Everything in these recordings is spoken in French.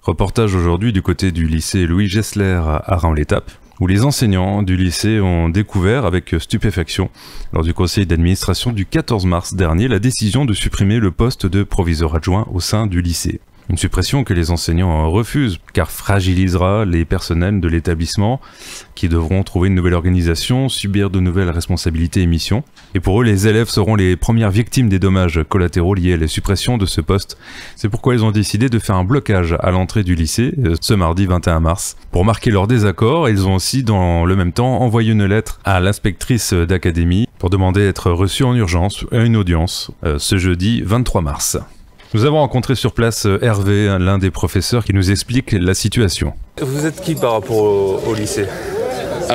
Reportage aujourd'hui du côté du lycée Louis Gessler à Reims-l'Étape, où les enseignants du lycée ont découvert avec stupéfaction, lors du conseil d'administration du 14 mars dernier, la décision de supprimer le poste de proviseur adjoint au sein du lycée. Une suppression que les enseignants refusent, car fragilisera les personnels de l'établissement, qui devront trouver une nouvelle organisation, subir de nouvelles responsabilités et missions. Et pour eux, les élèves seront les premières victimes des dommages collatéraux liés à la suppression de ce poste. C'est pourquoi ils ont décidé de faire un blocage à l'entrée du lycée, ce mardi 21 mars. Pour marquer leur désaccord, ils ont aussi, dans le même temps, envoyé une lettre à l'inspectrice d'académie pour demander d'être reçus en urgence à une audience, ce jeudi 23 mars. Nous avons rencontré sur place Hervé, l'un des professeurs, qui nous explique la situation. Vous êtes qui par rapport au lycée ?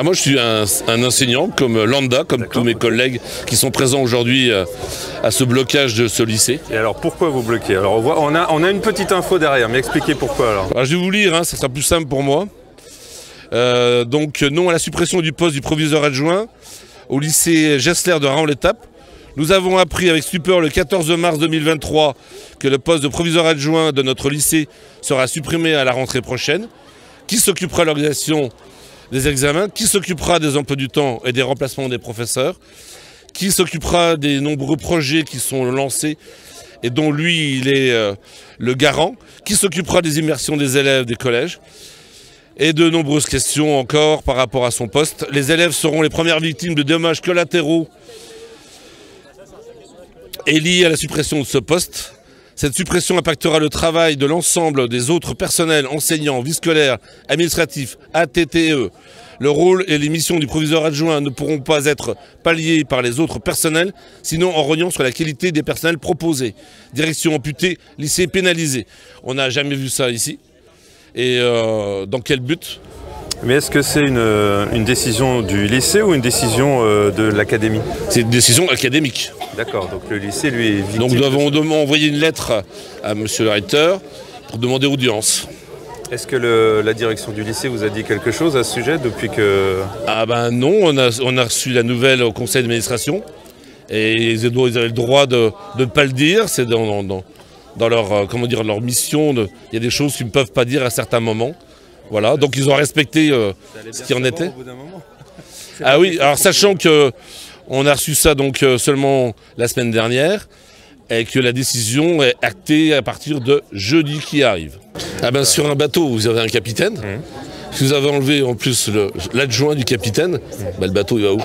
Moi je suis un enseignant comme lambda, comme tous mes collègues qui sont présents aujourd'hui à ce blocage de ce lycée. Et alors pourquoi vous bloquez ? Alors on a une petite info derrière, mais expliquez pourquoi alors. Je vais vous lire, ça sera plus simple pour moi. Donc non à la suppression du poste du proviseur adjoint au lycée Gessler de Reims-l'Étape. Nous avons appris avec stupeur le 14 mars 2023 que le poste de proviseur adjoint de notre lycée sera supprimé à la rentrée prochaine. Qui s'occupera de l'organisation des examens? Qui s'occupera des emplois du temps et des remplacements des professeurs? Qui s'occupera des nombreux projets qui sont lancés et dont lui, il est le garant? Qui s'occupera des immersions des élèves des collèges? Et de nombreuses questions encore par rapport à son poste. Les élèves seront les premières victimes de dommages collatéraux et lié à la suppression de ce poste. Cette suppression impactera le travail de l'ensemble des autres personnels enseignants, vie scolaire, administratifs, ATTE. Le rôle et les missions du proviseur adjoint ne pourront pas être palliés par les autres personnels, sinon en rognant sur la qualité des personnels proposés. Direction amputée, lycée pénalisé. On n'a jamais vu ça ici. Et dans quel but ? Mais est-ce que c'est une décision du lycée ou une décision de l'académie ? C'est une décision académique. D'accord, donc le lycée lui est victime. Donc nous avons envoyé une lettre à monsieur le recteur pour demander audience. Est-ce que la direction du lycée vous a dit quelque chose à ce sujet depuis que... Non, on a reçu la nouvelle au conseil d'administration et ils avaient le droit de ne pas le dire. C'est dans leur, leur mission. Il y a des choses qu'ils ne peuvent pas dire à certains moments. Voilà, donc ils ont respecté ce qui en était. Oui, alors sachant qu'on a reçu ça donc seulement la semaine dernière et que la décision est actée à partir de jeudi qui arrive. Sur un bateau, vous avez un capitaine. Si vous avez enlevé en plus l'adjoint du capitaine, le bateau il va où?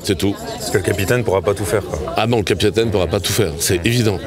C'est tout. Parce que le capitaine ne pourra pas tout faire, quoi. Non, le capitaine ne pourra pas tout faire, c'est évident.